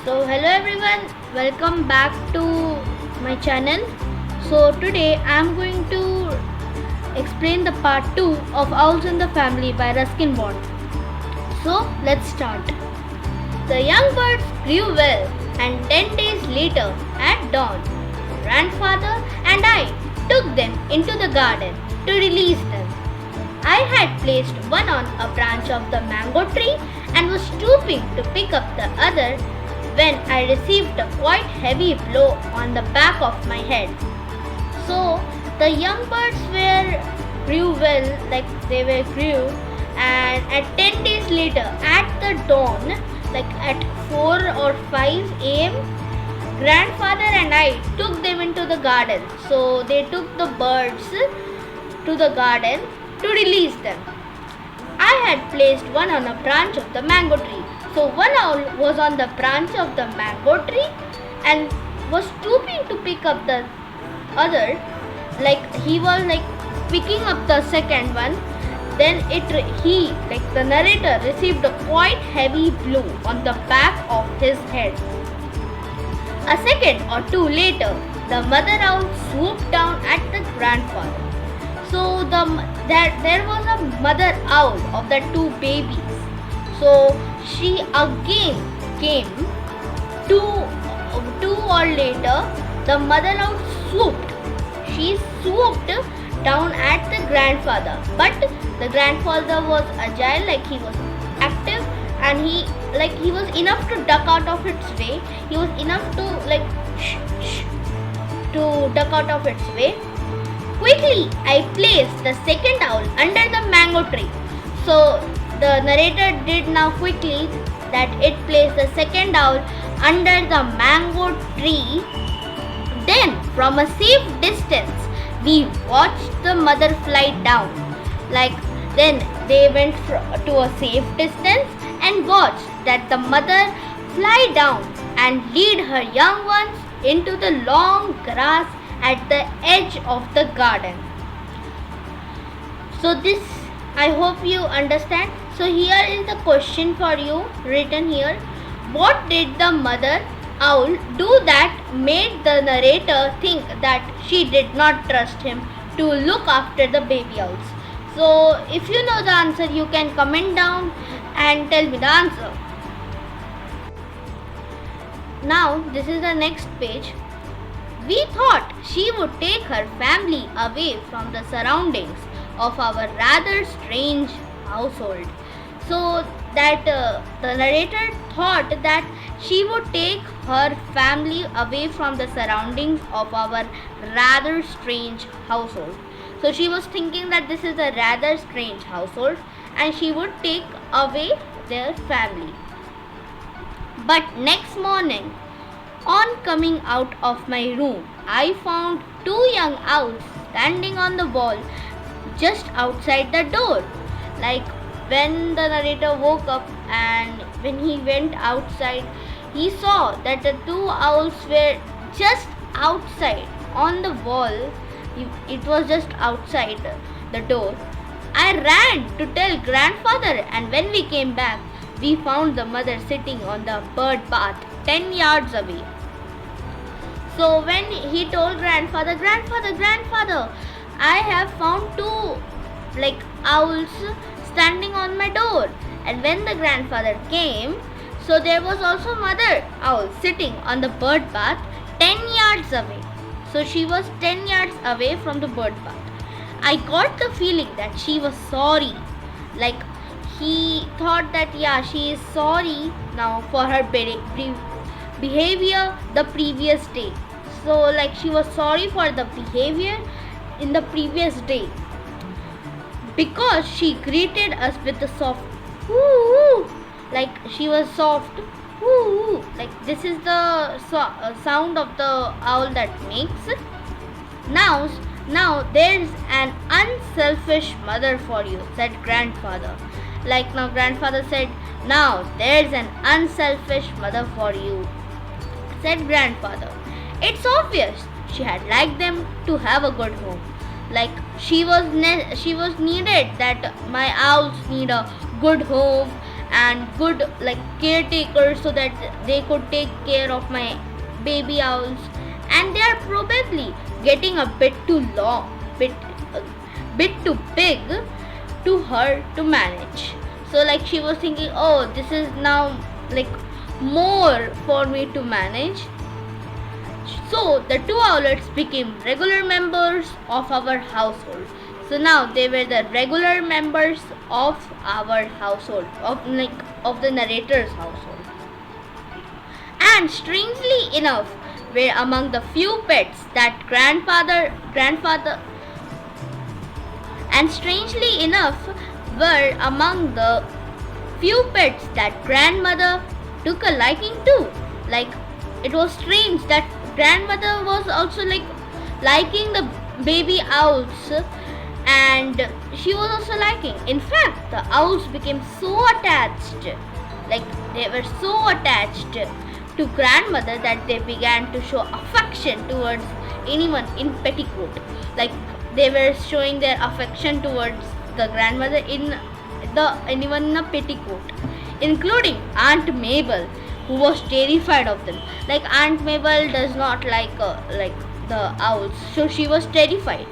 So hello everyone, welcome back to my channel. So today I am going to explain the part 2 of Owls in the Family by Ruskin Bond. So let's start. The young birds grew well, and 10 days later at dawn, grandfather and I took them into the garden to release them. I had placed one on a branch of the mango tree and was stooping to pick up the other when I received a quite heavy blow on the back of my head. So the young birds grew well, like they were grew, and at 10 days later at the dawn, like at 4 or 5 a.m., grandfather and I took them into the garden. So they took the birds to the garden to release them. I had placed one on a branch of the mango tree. So one owl was on the branch of the mango tree and was stooping to pick up the other, like he was like picking up the second one. Then the narrator received a quite heavy blow on the back of his head. A second or two later, the mother owl swooped down at the grandfather. So there was a mother owl of the two babies. So she again came. Two or later, the mother owl swooped. She swooped down at the grandfather, but the grandfather was agile, like he was active, and he was enough to duck out of its way. He was enough to duck out of its way. Quickly, I placed the second owl under the mango tree. So the narrator did now quickly that it placed the second owl under the mango tree. Then, from a safe distance, we watched the mother fly down. Then they went to a safe distance and watched that the mother fly down and lead her young ones into the long grass at the edge of the garden. So this, I hope you understand. So here is the question for you written here. What did the mother owl do that made the narrator think that she did not trust him to look after the baby owls? So if you know the answer, you can comment down and tell me the answer. Now this is the next page. We thought she would take her family away from the surroundings of our rather strange household. So that the narrator thought that she would take her family away from the surroundings of our rather strange household. So she was thinking that this is a rather strange household and she would take away their family. But next morning, on coming out of my room, I found two young owls standing on the wall just outside the door. Like when the narrator woke up and when he went outside, he saw that the two owls were just outside on the wall. It was just outside the door. I ran to tell grandfather, and when we came back, we found the mother sitting on the bird bath 10 yards away. So when he told grandfather, I have found two owls standing on my door. And when the grandfather came, so there was also mother owl sitting on the bird bath 10 yards away. So she was 10 yards away from the bird bath. I got the feeling that she was sorry. Like he thought that she is sorry now for her behavior the previous day. So she was sorry for the behavior in the previous day, because she greeted us with a soft woo, like she was soft woo, like this is the sound of the owl that makes. Now there's an unselfish mother for you, said grandfather. Now grandfather said, now there's an unselfish mother for you, said grandfather. It's obvious she had liked them to have a good home. She was needed that my owls need a good home and good like caretakers so that they could take care of my baby owls, and they are probably getting a bit too long, bit too big to her to manage. So like she was thinking, oh, this is now like more for me to manage. So the two owlets became regular members of our household. So now they were the regular members of our household, of the narrator's household. And strangely enough, were among the few pets that grandfather and strangely enough were among the few pets that grandmother took a liking to. Like it was strange that grandmother was also like liking the baby owls, and she was also liking. In fact, the owls became so attached, like they were so attached to grandmother that they began to show affection towards anyone in petticoat. Like they were showing their affection towards the grandmother in the anyone in a petticoat, including Aunt Mabel, who was terrified of them. Like Aunt Mabel does not like the owls, so she was terrified.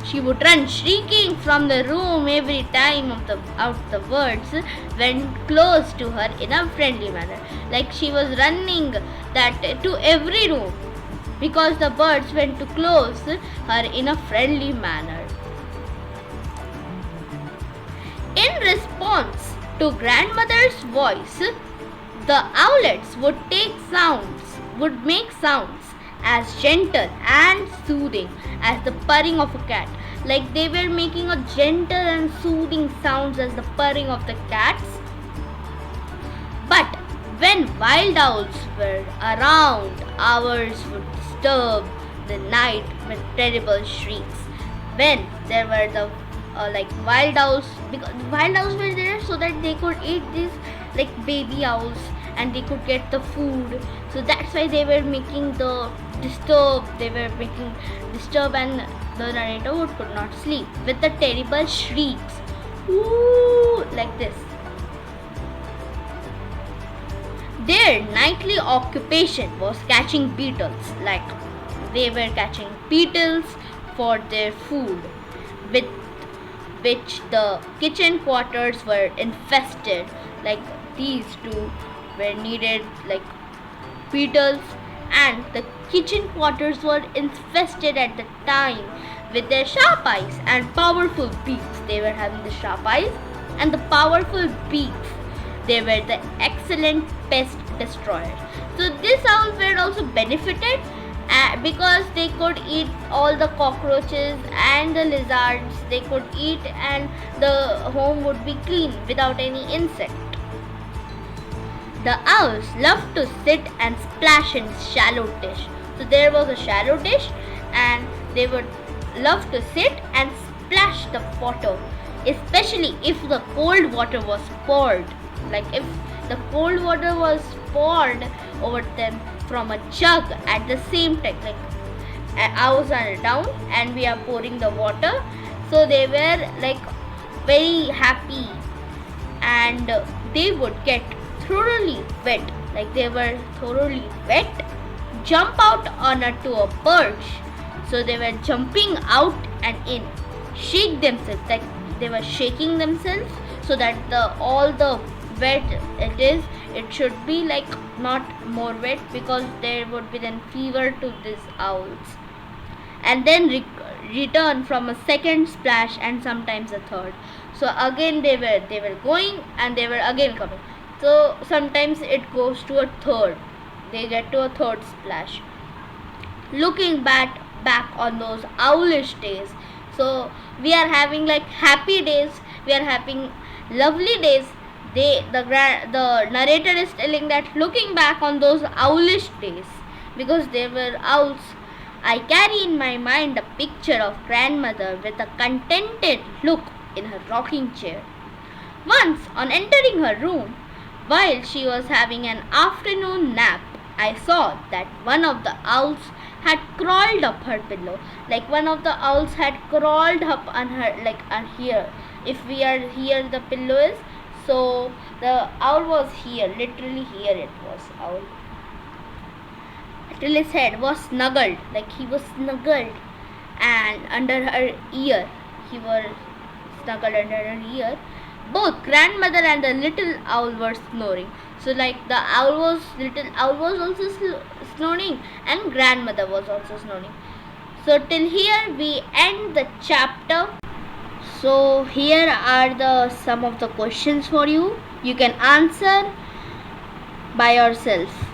She would run shrieking from the room every time the words went close to her in a friendly manner. Like she was running that to every room because the birds went to close her in a friendly manner. In response to grandmother's voice, the owlets would make sounds as gentle and soothing as the purring of a cat. Like they were making a gentle and soothing sounds as the purring of the cats. But when wild owls were around, ours would disturb the night with terrible shrieks. When there were the wild owls, because wild owls were there so that they could eat these like baby owls and they could get the food. So that's why they were making the disturb. They were making disturb, and the narrator could not sleep with the terrible shrieks. Ooh, like this. Their nightly occupation was catching beetles. Like they were catching beetles for their food, with which the kitchen quarters were infested. Like these two were needed like beetles, and the kitchen quarters were infested at the time with their sharp eyes and powerful beaks. They were having the sharp eyes and the powerful beaks. They were the excellent pest destroyers. So these owls were also benefited because they could eat all the cockroaches and the lizards. They could eat, and the home would be clean without any insect. The owls loved to sit and splash in shallow dish. So there was a shallow dish, and they would love to sit and splash the water, especially if the cold water was poured. Like if the cold water was poured over them from a jug at the same time, like owls are down and we are pouring the water. So they were like very happy, and they would get thoroughly wet. Like they were thoroughly wet, jump out to a perch. So they were jumping out and in, shake themselves, like they were shaking themselves so that all the wet it should be like not more wet, because there would be then fever to these owls, and then return from a second splash and sometimes a third. So again they were going and they were again coming. So sometimes it goes to a third. They get to a third splash. Looking back on those owlish days, so we are having like happy days. We are having lovely days. The narrator is telling that looking back on those owlish days, because they were owls, I carry in my mind a picture of grandmother with a contented look in her rocking chair. Once, on entering her room, while she was having an afternoon nap, I saw that one of the owls had crawled up her pillow. Like one of the owls had crawled up on her, like on here. If we are here, the pillow is. So the owl was here, literally here it was owl. Till his head was snuggled, like he was snuggled, and under her ear, he was snuggled under her ear. Both grandmother and the little owl were snoring. So like the little owl was also snoring, and grandmother was also snoring. So till here we end the chapter. So here are the some of the questions for you. You can answer by yourself.